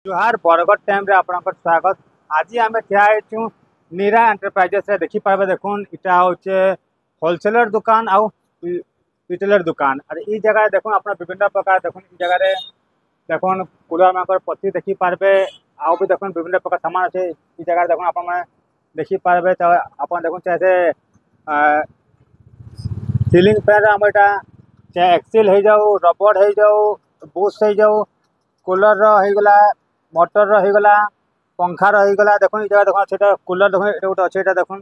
जुहार Bargarh time रे आपनकर स्वागत। आज आम ठिया नीरा एंटरप्राइजेस देखी पारे देखुन इटा होचे होलसेलर दुकान आउ रिटेलर दुकान और ई जगह देखुन अपना विभिन्न प्रकार देखुन ई जगह रे देखुन कूलर माकर पत्ती देखी पारबे आउ भी देखुन विभिन्न प्रकार सामान अच्छे ई जगह देखुन अपन देखी पारबे। तो अपन देखुन चाहे सीलिंग फैन आम इटा चाहे एक्सेल हो जाऊ रबड़ हो जाऊ बुश हो जाऊ कूलर रहीगला मोटर रहीगला पंखा रहीगला देखुन जगह देखुन अच्छे कूलर देखुन गोटे अच्छे देखुन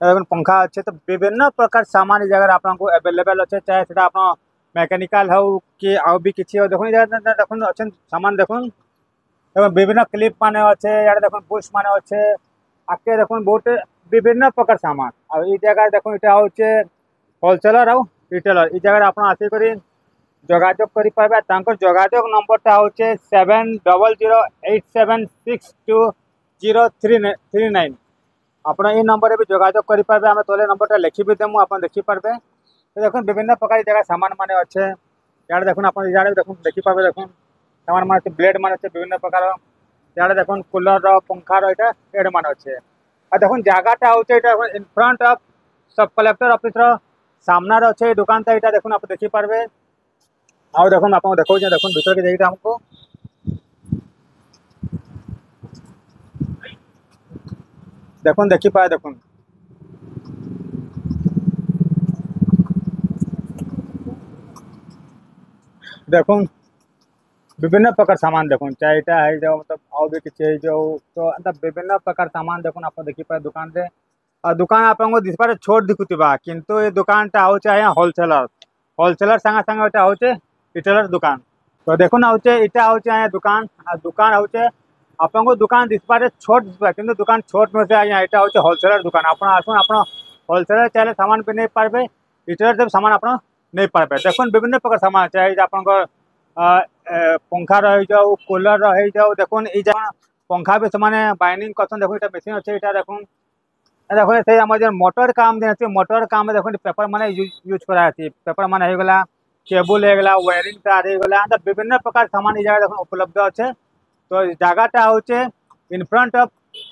देखुन पंखा अच्छे। तो विभिन्न प्रकार सामान इस जगह आपको अवेलेबल अच्छे चाहे से आप मेकानिकल हो कि आउ भी किसी हो देखुन जगह देखुन अच्छे सामान देखुन विभिन्न क्लिप माने अच्छे यार देखुन बुश माने अच्छे आके देखुन बहुत विभिन्न प्रकार सामान और ये जगह देखुन इटा होचे होलसेलर आउ रिटेलर ई जगह आप आसिक जोगाजोग करि पारबे। तांकर जोगाजोग नंबरटा होचे 7000826039 आपण ई नंबर भी जोगाजोग करि पारबे। आमे तोले नंबरटा लिखि भी देमु आपण देखि पारबे। तो देखुन विभिन्न प्रकार जगह सामान माने अच्छे यार देखुन आपण यार देखुन देखि पारबे देखुन सामान माने ब्लेड माने अच्छे विभिन्न प्रकार यार देखुन कूलर रो पंखा रो इटा एड माने अच्छे आ देखुन जगहटा होचे इटा इन फ्रंट ऑफ सब कलेक्टर ऑफिस रो सामना रो अच्छे दुकान ता इटा देखुन आप देखि पारबे। आउ देखुन आप देखो देखुन भीतर के देखिए हमको देखुन देखी पाए देखुन देखुन विभिन्न प्रकार सामान देखुन चाहे इटा है जो मतलब और भी किसी जो तो मतलब विभिन्न प्रकार सामान देखुन आप देखी पाए दुकान रे और दुकान आपको दिस पारे छोट दिखुतिबा किंतु ये दुकान टा हो चाहे होलसेलर होलसेलर संगे संगे इटा होचे रिटेलर दुकान। तो देखो ना होचे इटा होचे दुकान दुकान होचे आपको दुकान दिस पारे छोट दिसबा किंतु दुकान छोट में से आया इटा होचे होलसेलर दुकान आपण आसुन आपण होलसेलर चाहे सामान भी नहीं पारबे रिटेलर जब सामान आपण नहीं पारबे। देखुन विभिन्न प्रकार सामान चाहे आपन पंखा रही जाऊ कूलर रही जाऊ देखुन ई जगह पंखा भी सामान बाइंडिंग करसन देखुन इटा मशीन अच्छे इटा देखुन देखो से आम जो मोटर काम देते मोटर काम देखो पेपर माने यूज करा पेपर माने हो गला केबल होगा वायरिंग तार होगा मतलब विभिन्न प्रकार सामान इस जगह देखो उपलब्ध अच्छे। तो जगहटा होचे इन फ्रंट ऑफ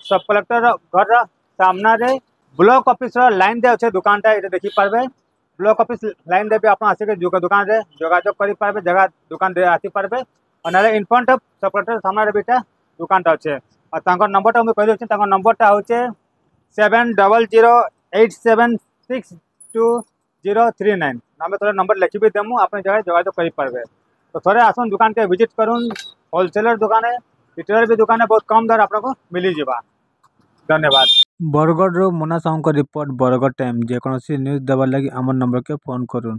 सब कलेक्टर घर सामना रे ब्लॉक ऑफिस लाइन दे अच्छे दुकानटा ये देखी पारबे। ब्लॉक ऑफिस लाइन दे भी आप आसिक दुकान रे जोगाजोग करि पारबे जगह दुकान रे आसी पारबे और ना इन फ्रंट ऑफ सब कलेक्टर सामना रे बेटा दुकानटा अच्छे और तांकर नंबरटा मुझे कहि देछि तांकर नंबरटा होचे 7008762039 आम थोड़ा नंबर लिखी भी देमु अपने जगह जोगाजोग करि पारबे। तो थोड़े आसन दुकान के विजिट करूँ होलसेलर दुकान है रिटेलर भी दुकान है बहुत कम दर आपको मिली जावा। धन्यवाद। बरगढ़ मुना साहू रिपोर्ट बरगढ़ टाइम जेकोसी न्यूज देवार लगी आम नंबर के फोन करूँ।